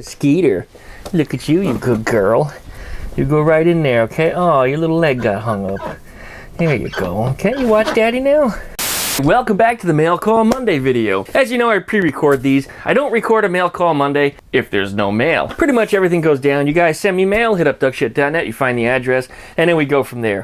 Skeeter, look at you, you good girl. You go right in there, okay? Oh, your little leg got hung up. There you go. Okay, you watch Daddy now? Welcome back to the Mail Call Monday video. As you know, I pre-record these. I don't record a Mail Call Monday if there's no mail. Pretty much everything goes down. You guys send me mail, hit up duckshit.net, you find the address, and then we go from there.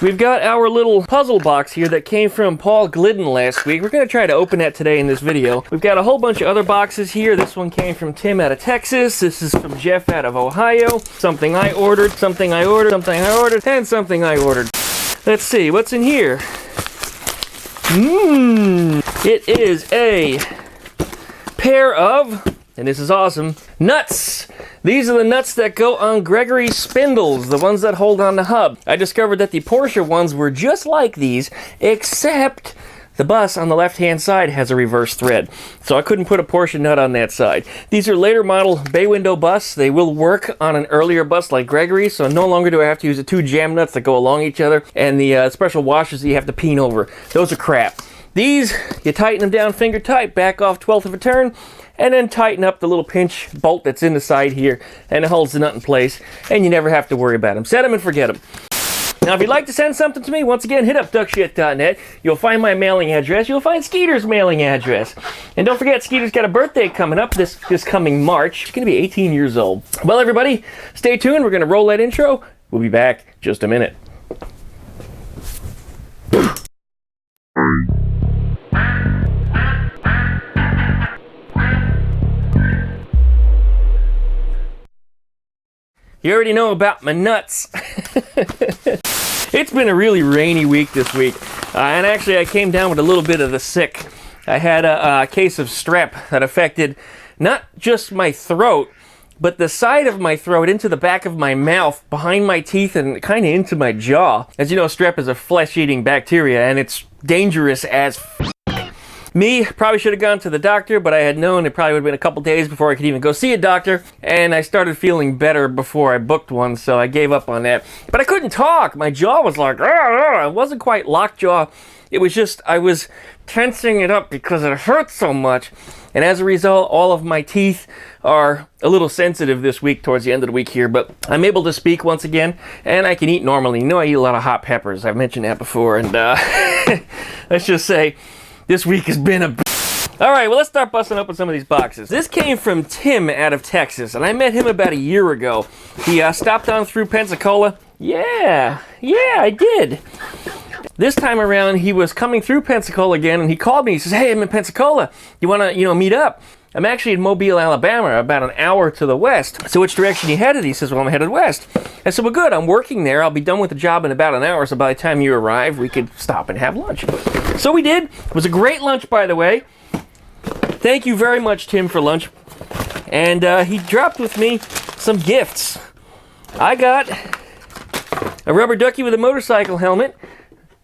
We've got our little puzzle box here that came from Paul Glidden last week. We're going to try to open that today in this video. We've got a whole bunch of other boxes here. This one came from Tim out of Texas. This is from Jeff out of Ohio. Something I ordered, something I ordered, something I ordered, and something I ordered. Let's see, what's in here? It is a pair of, and this is awesome, nuts. These are the nuts that go on Gregory's spindles, the ones that hold on the hub. I discovered that the Porsche ones were just like these, except the bus on the left-hand side has a reverse thread. So I couldn't put a Porsche nut on that side. These are later model bay window bus. They will work on an earlier bus like Gregory's, so no longer do I have to use the two jam nuts that go along each other and the special washers that you have to peen over. Those are crap. These, you tighten them down finger tight, back off 1/12 of a turn, and then tighten up the little pinch bolt that's in the side here, and it holds the nut in place, and you never have to worry about them. Set them and forget them. Now, if you'd like to send something to me, once again, hit up duckshit.net. You'll find my mailing address. You'll find Skeeter's mailing address. And don't forget, Skeeter's got a birthday coming up this coming March. She's going to be 18 years old. Well, everybody, stay tuned. We're going to roll that intro. We'll be back just a minute. You already know about my nuts. It's been a really rainy week this week, and actually I came down with a little bit of the sick. I had a case of strep that affected not just my throat, but the side of my throat into the back of my mouth, behind my teeth, and kind of into my jaw. As you know, strep is a flesh-eating bacteria, and it's dangerous as Me, probably should have gone to the doctor, but I had known it probably would have been a couple days before I could even go see a doctor, and I started feeling better before I booked one, so I gave up on that. But I couldn't talk. My jaw was like, it wasn't quite lockjaw. It was just, I was tensing it up because it hurt so much, and as a result, all of my teeth are a little sensitive this week towards the end of the week here, but I'm able to speak once again, and I can eat normally. You know, I eat a lot of hot peppers. I've mentioned that before, and let's just say, this week has been a... Alright, well, let's start busting open some of these boxes. This came from Tim out of Texas, and I met him about a year ago. He stopped on through Pensacola. Yeah, I did. This time around, he was coming through Pensacola again, and he called me. He says, hey, I'm in Pensacola. You want to, meet up? I'm actually in Mobile, Alabama, about an hour to the west. So which direction you headed? He says, well, I'm headed west. I said, well, good. I'm working there. I'll be done with the job in about an hour, so by the time you arrive, we could stop and have lunch. So we did. It was a great lunch, by the way. Thank you very much, Tim, for lunch. And he dropped with me some gifts. I got a rubber ducky with a motorcycle helmet.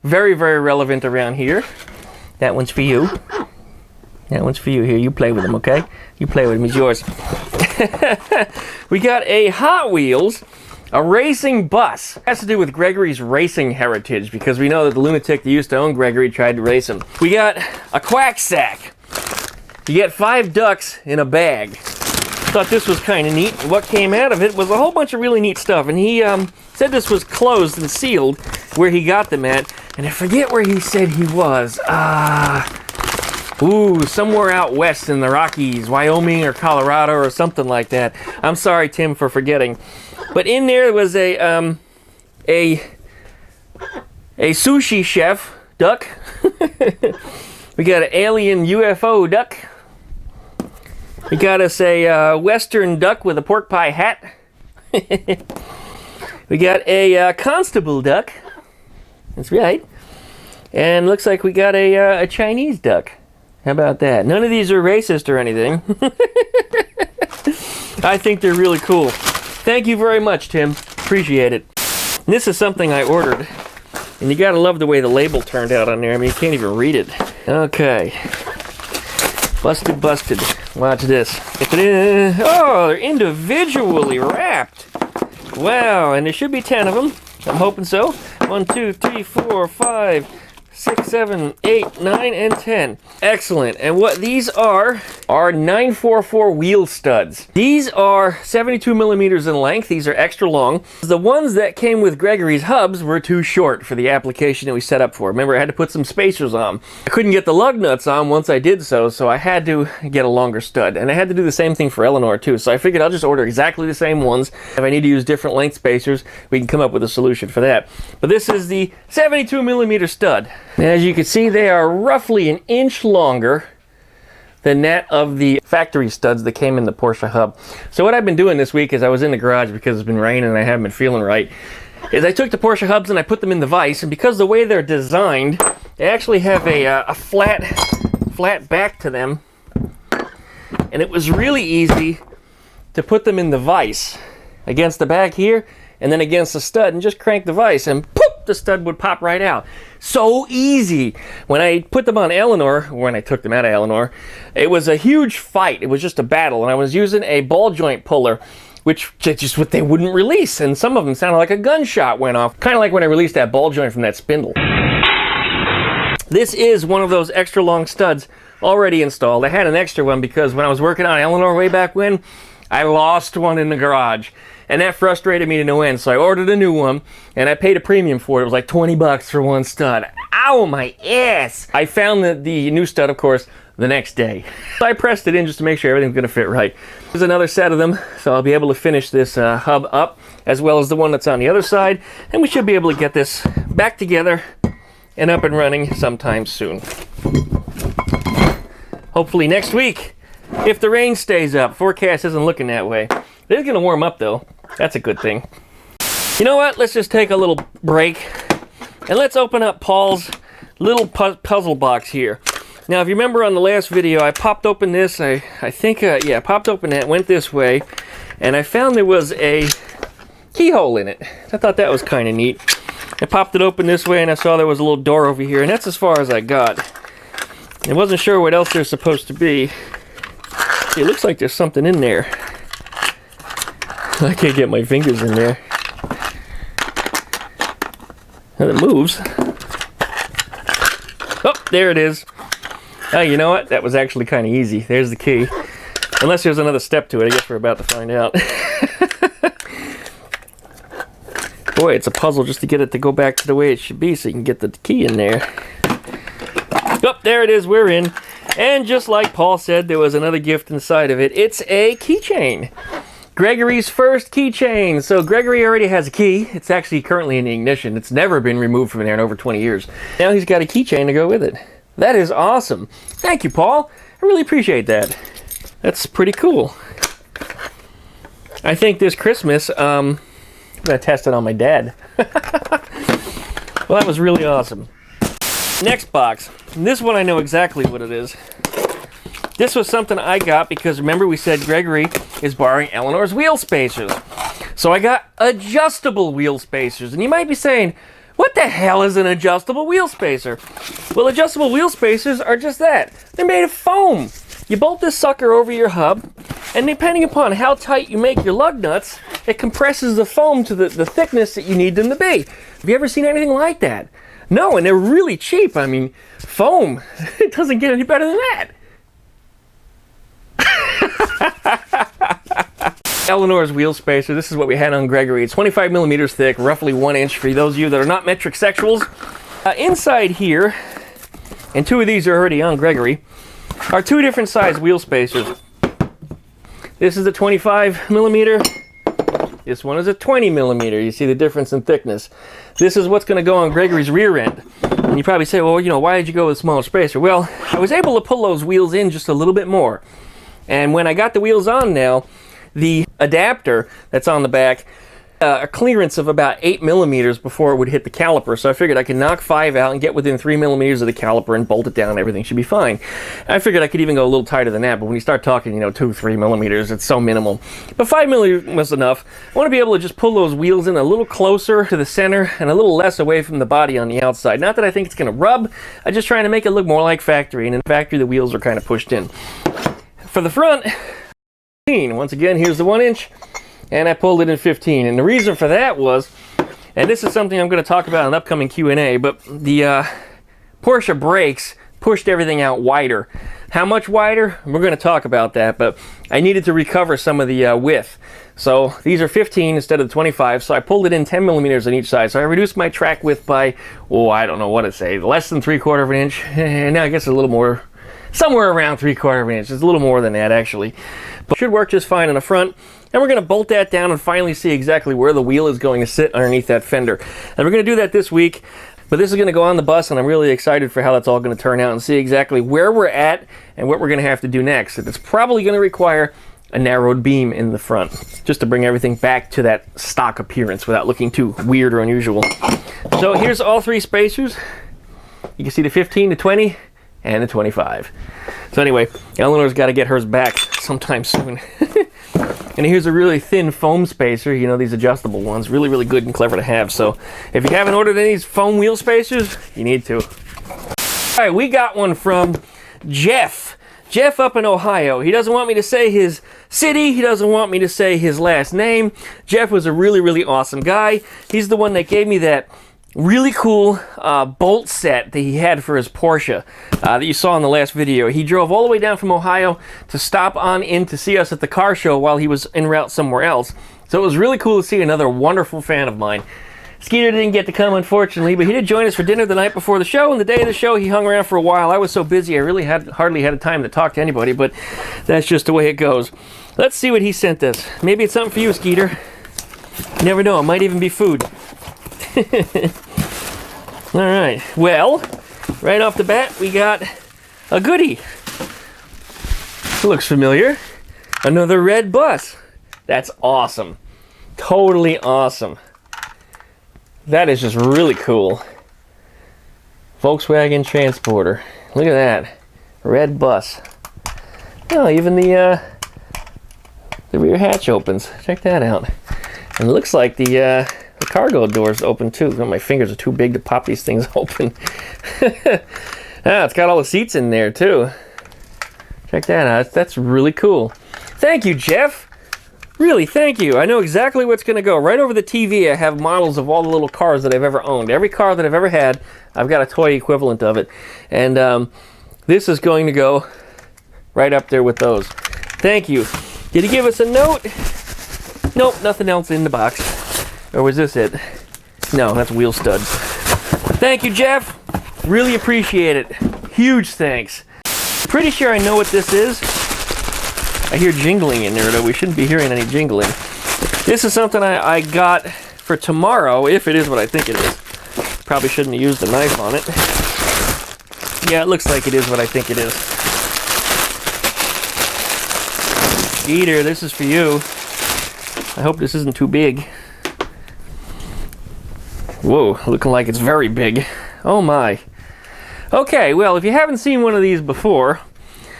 Very, very relevant around here. That one's for you. That one's for you. Here, you play with him, okay? You play with him. He's yours. We got a Hot Wheels, a racing bus. It has to do with Gregory's racing heritage, because we know that the lunatic that used to own Gregory tried to race him. We got a quack sack. You get 5 ducks in a bag. Thought this was kind of neat. What came out of it was a whole bunch of really neat stuff. And he said this was closed and sealed where he got them at. And I forget where he said he was. Somewhere out west in the Rockies, Wyoming or Colorado or something like that. I'm sorry, Tim, for forgetting. But in there was a sushi chef duck. We got an alien UFO duck. We got us a Western duck with a pork pie hat. We got a constable duck. That's right. And looks like we got a Chinese duck. How about that? None of these are racist or anything. I think they're really cool. Thank you very much, Tim. Appreciate it. And this is something I ordered. And you gotta love the way the label turned out on there. I mean, you can't even read it. Okay. Busted. Watch this. Oh, they're individually wrapped. Wow, and there should be 10 of them. I'm hoping so. 1, 2, 3, 4, 5, 6, 7, 8, 9, and 10. Excellent. And what these are 944 wheel studs. These are 72 millimeters in length. These are extra long. The ones that came with Gregory's hubs were too short for the application that we set up for. Remember, I had to put some spacers on. I couldn't get the lug nuts on once I did so I had to get a longer stud. And I had to do the same thing for Eleanor too. So I figured I'll just order exactly the same ones. If I need to use different length spacers, we can come up with a solution for that. But this is the 72 millimeter stud. And as you can see, they are roughly an inch longer than that of the factory studs that came in the Porsche hub. So what I've been doing this week is I was in the garage because it's been raining and I haven't been feeling right, is I took the Porsche hubs and I put them in the vise, and because the way they're designed, they actually have a flat back to them, and it was really easy to put them in the vise against the back here and then against the stud and just crank the vise and poof, the stud would pop right out. So easy. When I put them on Eleanor, when I took them out of Eleanor, it was a huge fight. It was just a battle, and I was using a ball joint puller, which just what they wouldn't release, and some of them sounded like a gunshot went off, kind of like when I released that ball joint from that spindle. This is one of those extra long studs already installed. I had an extra one because when I was working on Eleanor way back when, I lost one in the garage, and that frustrated me to no end. So I ordered a new one, and I paid a premium for it. It was like 20 bucks for one stud. Ow, my ass! I found the new stud, of course, the next day. So I pressed it in just to make sure everything's gonna fit right. There's another set of them, so I'll be able to finish this hub up, as well as the one that's on the other side, and we should be able to get this back together and up and running sometime soon. Hopefully next week, if the rain stays up. Forecast isn't looking that way. It is gonna warm up though. That's a good thing. You know what? Let's just take a little break and let's open up Paul's little puzzle box here. Now, if you remember on the last video, I popped open this. I think, yeah, popped open that, went this way, and I found there was a keyhole in it. I thought that was kind of neat. I popped it open this way, and I saw there was a little door over here, and that's as far as I got. I wasn't sure what else there's supposed to be. It looks like there's something in there. I can't get my fingers in there. And it moves. Oh, there it is. Oh, you know what? That was actually kind of easy. There's the key. Unless there's another step to it. I guess we're about to find out. Boy, it's a puzzle just to get it to go back to the way it should be so you can get the key in there. Oh, there it is. We're in. And just like Paul said, there was another gift inside of it. It's a keychain. Gregory's first keychain. So Gregory already has a key. It's actually currently in the ignition. It's never been removed from there in over 20 years. Now he's got a keychain to go with it. That is awesome. Thank you, Paul. I really appreciate that. That's pretty cool. I think this Christmas, I'm going to test it on my dad. Well, that was really awesome. Next box. This one I know exactly what it is. This was something I got because remember we said Gregory is borrowing Eleanor's wheel spacers. So I got adjustable wheel spacers. And you might be saying, what the hell is an adjustable wheel spacer? Well, adjustable wheel spacers are just that. They're made of foam. You bolt this sucker over your hub, and depending upon how tight you make your lug nuts, it compresses the foam to the thickness that you need them to be. Have you ever seen anything like that? No, and they're really cheap. I mean, foam, it doesn't get any better than that. Eleanor's wheel spacer, this is what we had on Gregory. It's 25 millimeters thick, roughly 1 inch for those of you that are not metric sexuals. Inside here, and two of these are already on Gregory, are two different size wheel spacers. This is a 25 millimeter. This one is a 20 millimeter. You see the difference in thickness. This is what's going to go on Gregory's rear end. And you probably say, well, you know, why did you go with a smaller spacer? Well, I was able to pull those wheels in just a little bit more. And when I got the wheels on now, the adapter that's on the back, a clearance of about 8 millimeters before it would hit the caliper. So I figured I could knock 5 out and get within 3 millimeters of the caliper and bolt it down and everything should be fine. I figured I could even go a little tighter than that, but when you start talking, you know, 2-3 millimeters, it's so minimal. But 5 millimeters was enough. I want to be able to just pull those wheels in a little closer to the center and a little less away from the body on the outside. Not that I think it's going to rub, I'm just trying to make it look more like factory, and in factory the wheels are kind of pushed in. For the front, once again, here's the 1 inch. And I pulled it in 15. And the reason for that was, and this is something I'm going to talk about in an upcoming Q&A, but the Porsche brakes pushed everything out wider. How much wider? We're going to talk about that, but I needed to recover some of the width. So these are 15 instead of 25, so I pulled it in 10 millimeters on each side. So I reduced my track width by, oh, I don't know what to say, less than 3/4 of an inch. Now I guess a little more, somewhere around 3/4 of an inch. It's a little more than that, actually. But it should work just fine in the front. And we're going to bolt that down and finally see exactly where the wheel is going to sit underneath that fender. And we're going to do that this week. But this is going to go on the bus, and I'm really excited for how that's all going to turn out and see exactly where we're at and what we're going to have to do next. It's probably going to require a narrowed beam in the front, just to bring everything back to that stock appearance without looking too weird or unusual. So here's all three spacers. You can see the 15, the 20, and the 25. So anyway, Eleanor's got to get hers back sometime soon. And here's a really thin foam spacer, you know, these adjustable ones. Really, really good and clever to have. So if you haven't ordered any of these foam wheel spacers, you need to. All right, we got one from Jeff. Jeff up in Ohio. He doesn't want me to say his city. He doesn't want me to say his last name. Jeff was a really, really awesome guy. He's the one that gave me that really cool bolt set that he had for his Porsche that you saw in the last video. He drove all the way down from Ohio to stop on in to see us at the car show while he was en route somewhere else. So it was really cool to see another wonderful fan of mine. Skeeter didn't get to come, unfortunately, but he did join us for dinner the night before the show, and the day of the show he hung around for a while. I was so busy I really hardly had time to talk to anybody, but that's just the way it goes. Let's see what he sent us. Maybe it's something for you, Skeeter. You never know, it might even be food. All right, well, right off the bat, we got a goodie. Looks familiar. Another red bus. That's awesome. Totally awesome. That is just really cool. Volkswagen Transporter. Look at that. Red bus. Oh, even the rear hatch opens. Check that out. And it looks like the cargo door's open too. Oh, my fingers are too big to pop these things open. It's got all the seats in there too. Check that out. That's really cool. Thank you, Jeff. Really, thank you. I know exactly what's going to go. Right over the TV, I have models of all the little cars that I've ever owned. Every car that I've ever had, I've got a toy equivalent of it. And this is going to go right up there with those. Thank you. Did he give us a note? Nope, nothing else in the box. Or was this it? No, that's wheel studs. Thank you, Jeff. Really appreciate it. Huge thanks. Pretty sure I know what this is. I hear jingling in there, though. We shouldn't be hearing any jingling. This is something I got for tomorrow, if it is what I think it is. Probably shouldn't have used a knife on it. Yeah, it looks like it is what I think it is. Eater, this is for you. I hope this isn't too big. Whoa, looking like it's very big. Oh my. Okay, well, if you haven't seen one of these before,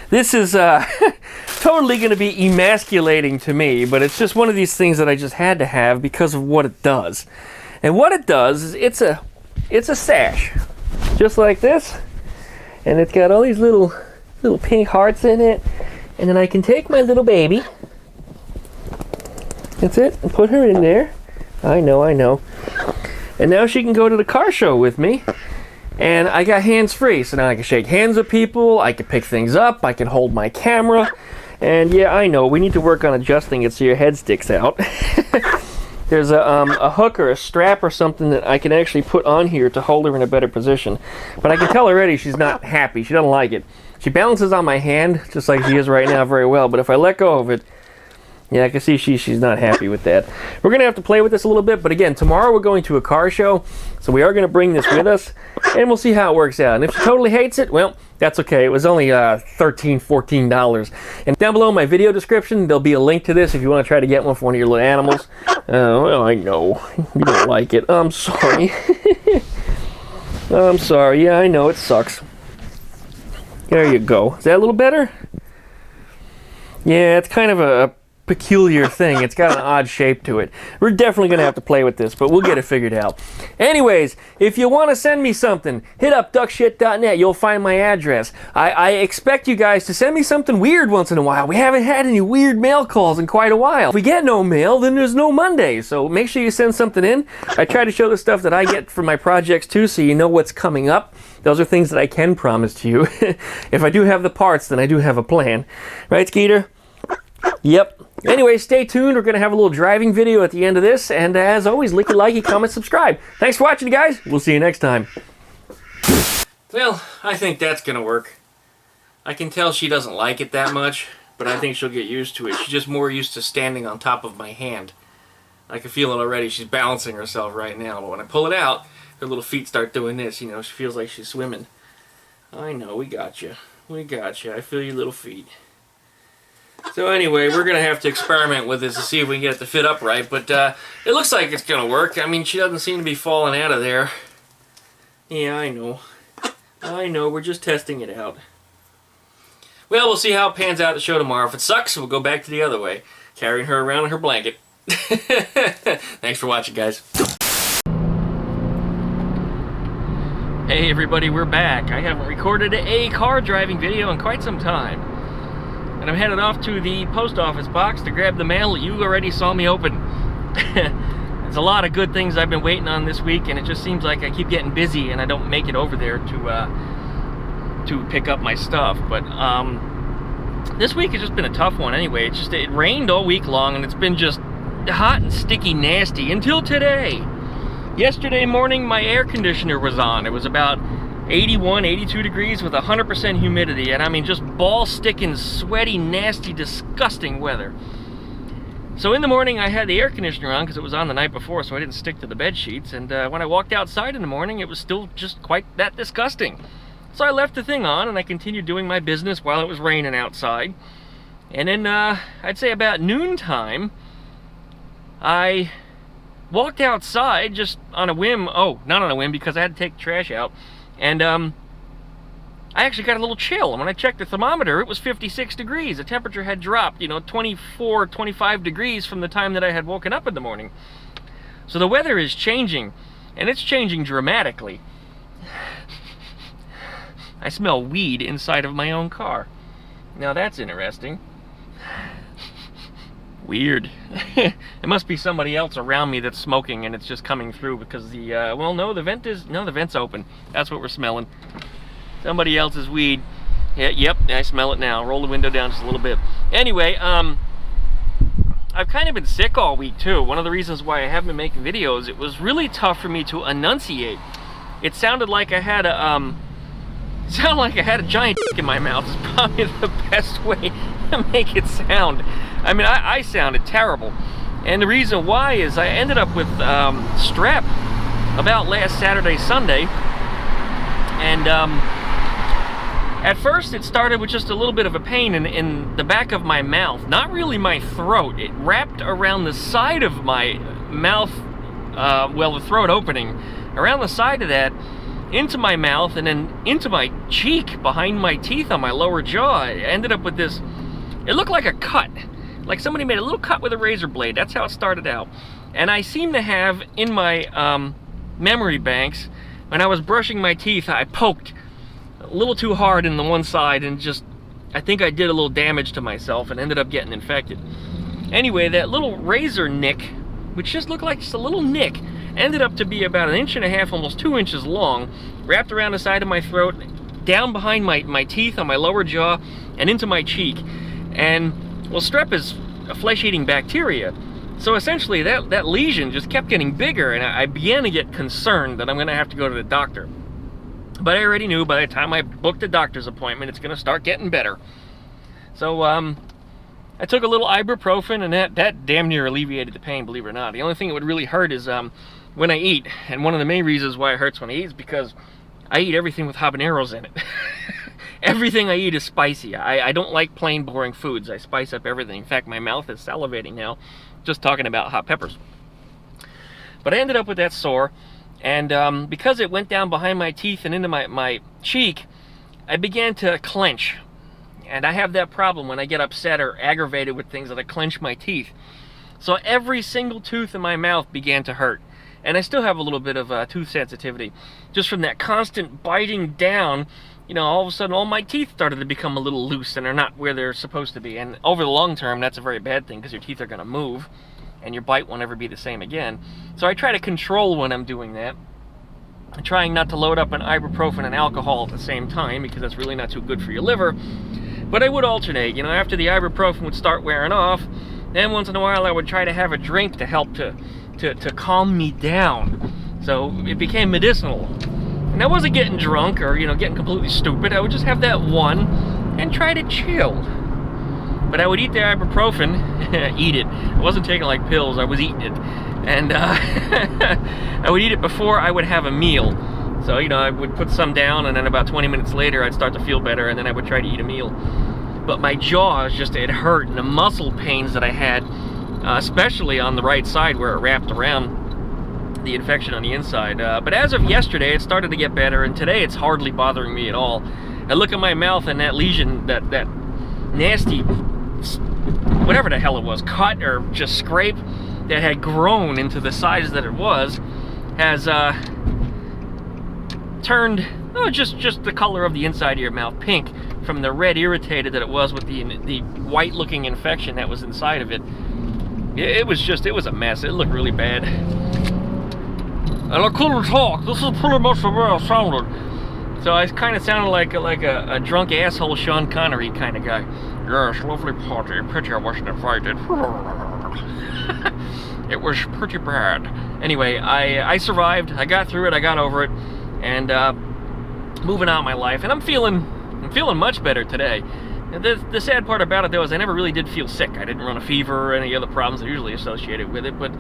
this is totally going to be emasculating to me, but it's just one of these things that I just had to have because of what it does. And what it does is it's a sash, just like this, and it's got all these little pink hearts in it, and then I can take my little baby, that's it, and put her in there. I know. And now she can go to the car show with me. And I got hands-free, so now I can shake hands with people, I can pick things up, I can hold my camera, and yeah, I know, we need to work on adjusting it so your head sticks out. There's a hook or a strap or something that I can actually put on here to hold her in a better position. But I can tell already she's not happy, she doesn't like it. She balances on my hand, just like she is right now, very well, but if I let go of it, yeah, I can see she's not happy with that. We're going to have to play with this a little bit, but again, tomorrow we're going to a car show, so we are going to bring this with us, and we'll see how it works out. And if she totally hates it, well, that's okay. It was only $13, $14. And down below in my video description, there'll be a link to this if you want to try to get one for one of your little animals. Well, I know. You don't like it. I'm sorry. I'm sorry. Yeah, I know. It sucks. There you go. Is that a little better? Yeah, it's kind of a peculiar thing. It's got an odd shape to it. We're definitely going to have to play with this, but we'll get it figured out. Anyways, if you want to send me something, hit up duckshit.net. You'll find my address. I expect you guys to send me something weird once in a while. We haven't had any weird mail calls in quite a while. If we get no mail, then there's no Monday. So make sure you send something in. I try to show the stuff that I get from my projects too, so you know what's coming up. Those are things that I can promise to you. If I do have the parts, then I do have a plan. Right, Skeeter? Yep. Anyway, stay tuned. We're going to have a little driving video at the end of this. And as always, licky, likey, comment, subscribe. Thanks for watching, guys. We'll see you next time. Well, I think that's going to work. I can tell she doesn't like it that much, but I think she'll get used to it. She's just more used to standing on top of my hand. I can feel it already. She's balancing herself right now. But when I pull it out, her little feet start doing this. You know, she feels like she's swimming. I know, we got you. We got you. I feel your little feet. So anyway, we're going to have to experiment with this to see if we can get it to fit up right. But it looks like it's going to work. I mean, she doesn't seem to be falling out of there. Yeah, I know. I know. We're just testing it out. Well, we'll see how it pans out at the show tomorrow. If it sucks, we'll go back to the other way. Carrying her around in her blanket. Thanks for watching, guys. Hey everybody, we're back. I haven't recorded a car driving video in quite some time. And I'm headed off to the post office box to grab the mail that you already saw me open. There's a lot of good things I've been waiting on this week, and it just seems like I keep getting busy and I don't make it over there to pick up my stuff. But this week has just been a tough one anyway. It rained all week long, and it's been just hot and sticky nasty until today. Yesterday morning, my air conditioner was on. It was about 81, 82 degrees with 100% humidity, and I mean just ball-sticking, sweaty, nasty, disgusting weather. So in the morning, I had the air conditioner on because it was on the night before, so I didn't stick to the bed sheets. And when I walked outside in the morning, it was still just quite that disgusting. So I left the thing on, and I continued doing my business while it was raining outside. And then, I'd say about noontime, I walked outside just on a whim. Oh, not on a whim, because I had to take the trash out. And I actually got a little chill. And when I checked the thermometer, it was 56 degrees. The temperature had dropped, you know, 24, 25 degrees from the time that I had woken up in the morning. So the weather is changing, and it's changing dramatically. I smell weed inside of my own car. Now that's interesting. Weird. It must be somebody else around me that's smoking, and it's just coming through because the well, no, the vent's open. That's what we're smelling. Somebody else's weed. Yeah, yep, I smell it now. Roll the window down just a little bit. Anyway, I've kind of been sick all week too. One of the reasons why I haven't been making videos, it was really tough for me to enunciate. It sounded like I had a giant dick in my mouth. Is probably the best way to make it sound. I mean, I sounded terrible. And the reason why is I ended up with strep about last Saturday, Sunday. And at first it started with just a little bit of a pain in the back of my mouth. Not really my throat. It wrapped around the side of my mouth, well, the throat opening. Around the side of that, into my mouth, and then into my cheek, behind my teeth on my lower jaw. I ended up with this, it looked like a cut. Like somebody made a little cut with a razor blade. That's how it started out. And I seem to have, in my memory banks, when I was brushing my teeth, I poked a little too hard in the one side, and just, I think I did a little damage to myself and ended up getting infected. Anyway, that little razor nick, which just looked like just a little nick, ended up to be about 1.5 inches, almost 2 inches long, wrapped around the side of my throat, down behind my teeth on my lower jaw, and into my cheek. And, well, strep is a flesh-eating bacteria. So essentially, that lesion just kept getting bigger, and I began to get concerned that I'm going to have to go to the doctor. But I already knew by the time I booked a doctor's appointment, it's going to start getting better. So, I took a little ibuprofen, and that damn near alleviated the pain, believe it or not. The only thing that would really hurt is when I eat. And one of the main reasons why it hurts when I eat is because I eat everything with habaneros in it. Everything I eat is spicy. I don't like plain, boring foods. I spice up everything. In fact, my mouth is salivating now just talking about hot peppers. But I ended up with that sore, and because it went down behind my teeth and into my cheek, I began to clench. And I have that problem when I get upset or aggravated with things that I clench my teeth. So every single tooth in my mouth began to hurt. And I still have a little bit of tooth sensitivity. Just from that constant biting down, you know, all of a sudden all my teeth started to become a little loose and they're not where they're supposed to be. And over the long term, that's a very bad thing because your teeth are going to move and your bite won't ever be the same again. So I try to control when I'm doing that. I'm trying not to load up an ibuprofen and alcohol at the same time because that's really not too good for your liver. But I would alternate, you know, after the ibuprofen would start wearing off, then once in a while I would try to have a drink to help to calm me down. So it became medicinal. And I wasn't getting drunk or, you know, getting completely stupid. I would just have that one and try to chill. But I would eat the ibuprofen, eat it. I wasn't taking like pills, I was eating it. And I would eat it before I would have a meal. So, you know, I would put some down and then about 20 minutes later I'd start to feel better and then I would try to eat a meal. But my jaws just, it hurt, and the muscle pains that I had, especially on the right side where it wrapped around the infection on the inside. But as of yesterday, it started to get better, and today it's hardly bothering me at all. I look at my mouth and that lesion, that nasty, whatever the hell it was, cut or just scrape that had grown into the size that it was, has turned, oh, just the color of the inside of your mouth, pink, from the red irritated that it was with the white looking infection that was inside of it. It was a mess. It looked really bad. And I couldn't talk. This is pretty much the way I sounded. So I kind of sounded like a drunk asshole Sean Connery kind of guy. Yes, lovely party. Pity I wasn't invited. It was pretty bad. Anyway, I survived. I got through it. I got over it. And moving on in my life. And I'm feeling much better today. And the sad part about it, though, is I never really did feel sick. I didn't run a fever or any other problems that are usually associated with it. But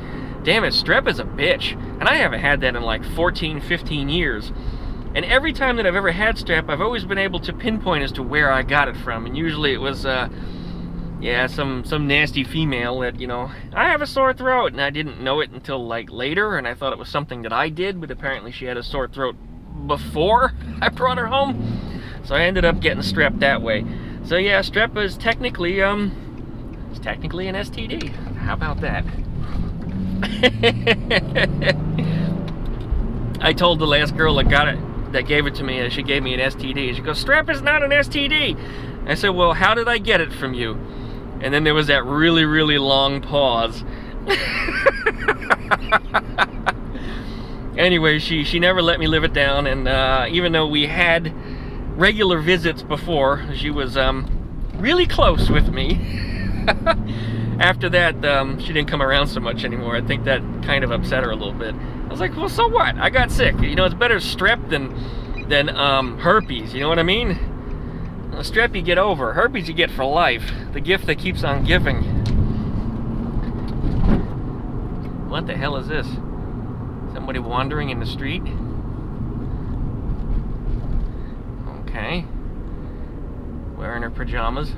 damn it, strep is a bitch. And I haven't had that in like 14, 15 years. And every time that I've ever had strep, I've always been able to pinpoint as to where I got it from. And usually it was, yeah, some nasty female that, you know, I have a sore throat. And I didn't know it until like later. And I thought it was something that I did. But apparently she had a sore throat before I brought her home. So I ended up getting strep that way. So yeah, strep is technically, it's technically an STD. How about that? I told the last girl that gave it to me, she gave me an STD. She goes, strep is not an STD. I said, well, how did I get it from you? And then there was that really, really long pause. Anyway, she never let me live it down, and even though we had regular visits before, she was really close with me. After that, she didn't come around so much anymore. I think that kind of upset her a little bit. I was like, well, so what? I got sick. You know, it's better strep than herpes. You know what I mean? Strep you get over. Herpes you get for life. The gift that keeps on giving. What the hell is this? Somebody wandering in the street? Okay. Wearing her pajamas.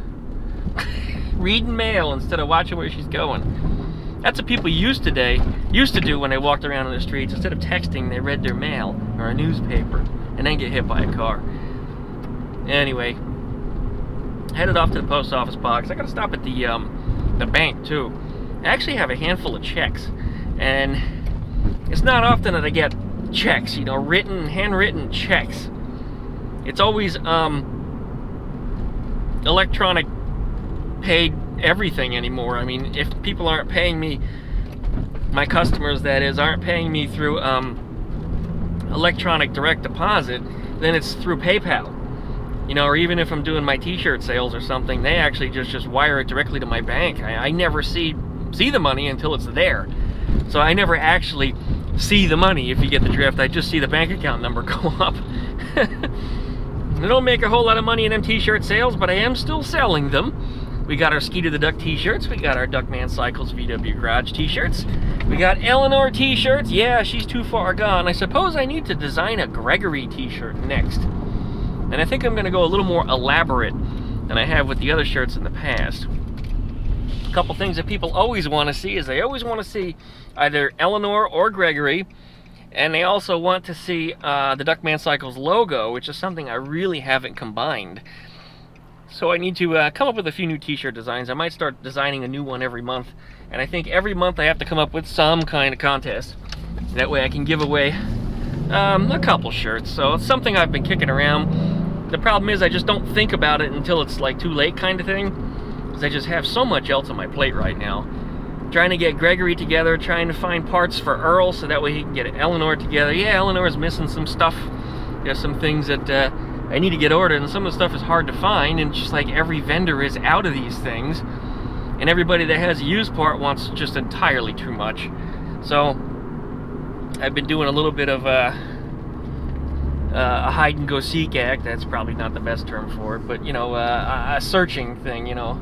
Reading mail instead of watching where she's going. That's what people used to do when they walked around in the streets. Instead of texting, they read their mail or a newspaper and then get hit by a car. Anyway, headed off to the post office box. I gotta stop at the bank too. I actually have a handful of checks, and it's not often that I get checks, you know, handwritten checks. It's always electronic paid everything anymore. I mean, if people aren't paying me, my customers that is, aren't paying me through electronic direct deposit, then it's through PayPal. You know, or even if I'm doing my t-shirt sales or something, they actually just wire it directly to my bank. I never see the money until it's there. So I never actually see the money, if you get the drift. I just see the bank account number go up. I don't make a whole lot of money in them t-shirt sales, but I am still selling them. We got our Skeeter the Duck t-shirts. We got our DuckmanCycles VW Garage t-shirts. We got Eleanor t-shirts. Yeah, she's too far gone. I suppose I need to design a Gregory t-shirt next. And I think I'm going to go a little more elaborate than I have with the other shirts in the past. A couple things that people always want to see is they always want to see either Eleanor or Gregory. And they also want to see the DuckmanCycles logo, which is something I really haven't combined. So I need to come up with a few new t-shirt designs. I might start designing a new one every month. And I think every month I have to come up with some kind of contest. That way I can give away a couple shirts. So it's something I've been kicking around. The problem is I just don't think about it until it's like too late kind of thing. Because I just have so much else on my plate right now. Trying to get Gregory together, trying to find parts for Earl so that way he can get Eleanor together. Yeah, Eleanor's missing some stuff. There's some things that I need to get ordered, and some of the stuff is hard to find, and just like every vendor is out of these things. And everybody that has a used part wants just entirely too much. So I've been doing a little bit of a hide and go seek act. That's probably not the best term for it, but you know, a searching thing, you know.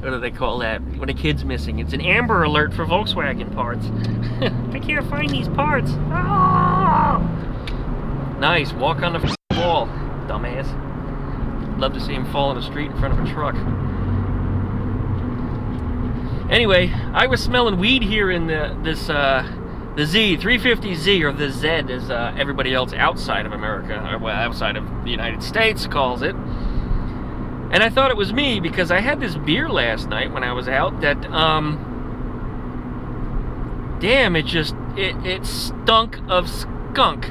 What do they call that? When a kid's missing. It's an Amber Alert for Volkswagen parts. I can't find these parts. Oh! Nice, walk on the wall, dumbass. Love to see him fall in the street in front of a truck. Anyway, I was smelling weed here in the Z, 350Z, or the Z as everybody else outside of America, or well, outside of the United States calls it. And I thought it was me because I had this beer last night when I was out that, damn, it stunk of skunk.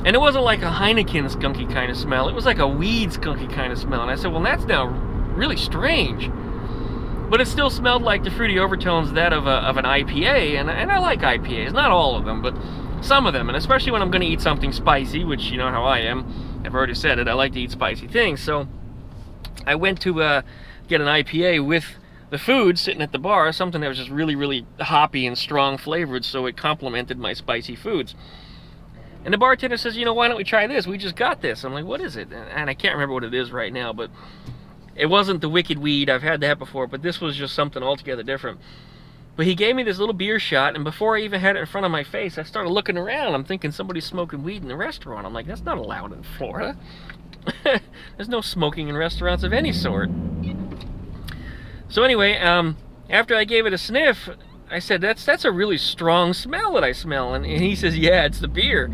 And it wasn't like a Heineken skunky kind of smell. It was like a weed skunky kind of smell. And I said, well, that's now really strange. But it still smelled like the fruity overtones of an IPA. And I like IPAs. Not all of them, but some of them. And especially when I'm going to eat something spicy, which you know how I am. I've already said it. I like to eat spicy things. So I went to get an IPA with the food sitting at the bar. Something that was just really, really hoppy and strong flavored. So it complemented my spicy foods. And the bartender says, you know, why don't we try this? We just got this. I'm like, what is it? And I can't remember what it is right now, but it wasn't the Wicked Weed. I've had that before, but this was just something altogether different. But he gave me this little beer shot, and before I even had it in front of my face, I started looking around. I'm thinking somebody's smoking weed in the restaurant. I'm like, that's not allowed in Florida. There's no smoking in restaurants of any sort. So anyway, after I gave it a sniff, I said, that's a really strong smell that I smell. And he says, yeah, it's the beer.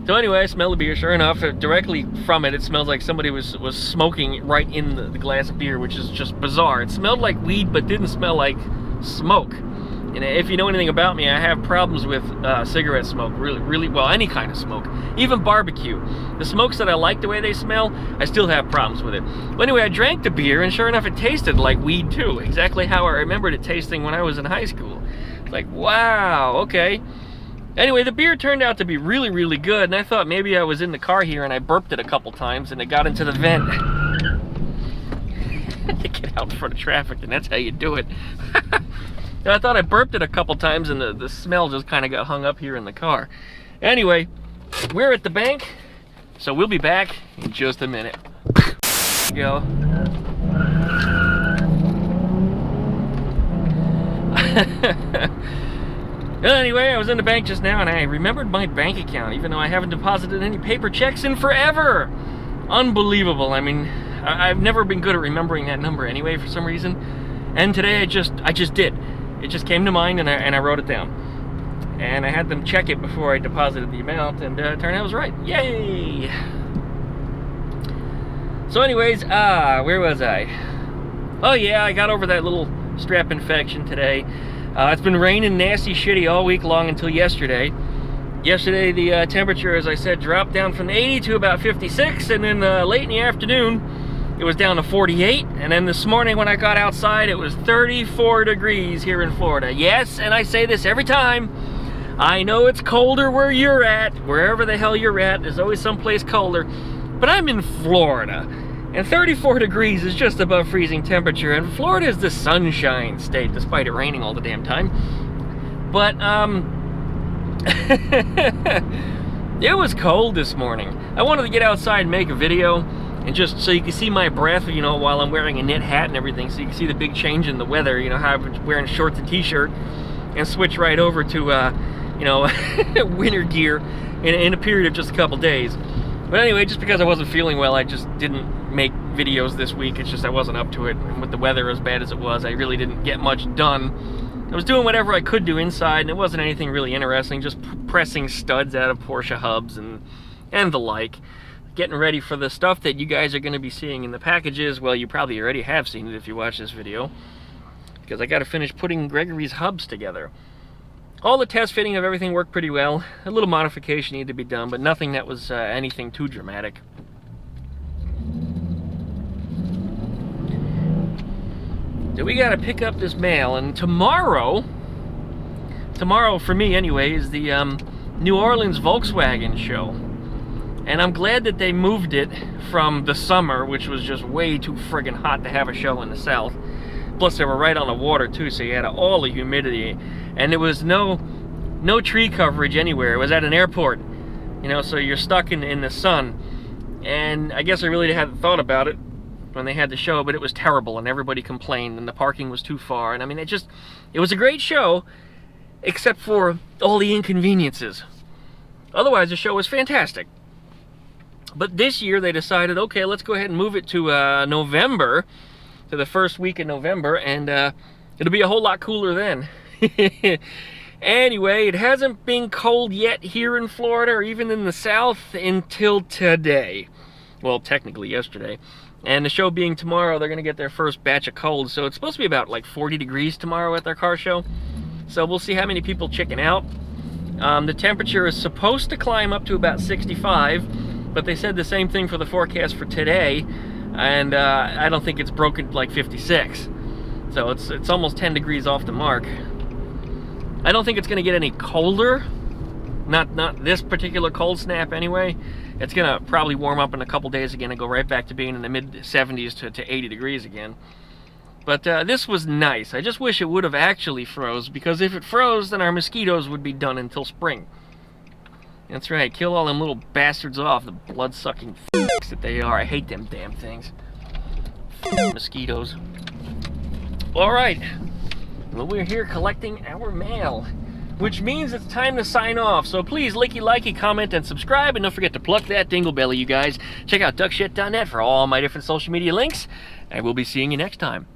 So anyway, I smell the beer. Sure enough, directly from it, it smells like somebody was smoking right in the glass of beer, which is just bizarre. It smelled like weed, but didn't smell like smoke. And if you know anything about me, I have problems with cigarette smoke, really, well, any kind of smoke. Even barbecue. The smokes that I like the way they smell, I still have problems with it. Well, anyway, I drank the beer, and sure enough, it tasted like weed too. Exactly how I remembered it tasting when I was in high school. Like, wow, okay. Anyway, the beer turned out to be really, really good, and I thought maybe I was in the car here and I burped it a couple times, and it got into the vent. To get out in front of traffic, and that's how you do it. And I thought I burped it a couple times, and the smell just kind of got hung up here in the car. Anyway, we're at the bank, so we'll be back in just a minute. Go. Anyway, I was in the bank just now, and I remembered my bank account, even though I haven't deposited any paper checks in forever. Unbelievable. I mean, I've never been good at remembering that number anyway for some reason. And today I just did. It just came to mind, and I wrote it down. And I had them check it before I deposited the amount, and it turned out I was right. Yay! So anyways, where was I? Oh yeah, I got over that little strep infection today. It's been raining nasty shitty all week long until yesterday. Yesterday the temperature, as I said, dropped down from 80 to about 56, and then late in the afternoon it was down to 48, and then this morning when I got outside, it was 34 degrees here in Florida. Yes, and I say this every time, I know it's colder where you're at, wherever the hell you're at, there's always someplace colder, but I'm in Florida, and 34 degrees is just above freezing temperature, and Florida is the sunshine state, despite it raining all the damn time. But, it was cold this morning. I wanted to get outside and make a video, and just so you can see my breath, you know, while I'm wearing a knit hat and everything, so you can see the big change in the weather, you know, how I'm wearing shorts and t-shirt, and switch right over to, you know, winter gear in a period of just a couple days. But anyway, just because I wasn't feeling well, I just didn't make videos this week. It's just I wasn't up to it, and with the weather as bad as it was, I really didn't get much done. I was doing whatever I could do inside, and it wasn't anything really interesting, just pressing studs out of Porsche hubs and the like. getting ready for the stuff that you guys are going to be seeing in the packages. Well, you probably already have seen it if you watch this video, because I got to finish putting Gregory's hubs together. All the test fitting of everything worked pretty well. A little modification needed to be done, but nothing that was anything too dramatic. So we got to pick up this mail, and tomorrow for me anyway, is the New Orleans Volkswagen show. And I'm glad that they moved it from the summer, which was just way too friggin' hot to have a show in the south. Plus they were right on the water too, so you had all the humidity. And there was no tree coverage anywhere. It was at an airport, you know, so you're stuck in the sun. And I guess I really hadn't thought about it when they had the show, but it was terrible, and everybody complained, and the parking was too far. And I mean, it was a great show, except for all the inconveniences. Otherwise, the show was fantastic. But this year they decided, okay, let's go ahead and move it to November, to the first week in November, and it'll be a whole lot cooler then. Anyway, it hasn't been cold yet here in Florida, or even in the south, until today. Well, technically yesterday. And the show being tomorrow, they're going to get their first batch of cold, so it's supposed to be about like 40 degrees tomorrow at their car show. So we'll see how many people chicken out. The temperature is supposed to climb up to about 65, but they said the same thing for the forecast for today, and I don't think it's broken like 56. So it's almost 10 degrees off the mark. I don't think it's going to get any colder. Not this particular cold snap anyway. It's going to probably warm up in a couple days again and go right back to being in the mid-70s to 80 degrees again. But this was nice. I just wish it would have actually froze, because if it froze, then our mosquitoes would be done until spring. That's right, kill all them little bastards off, the blood-sucking f***s that they are. I hate them damn things. Mosquitoes. Alright, well, we're here collecting our mail, which means it's time to sign off. So please likey, comment, and subscribe, and don't forget to pluck that dingle belly, you guys. Check out duckshit.net for all my different social media links, and we'll be seeing you next time.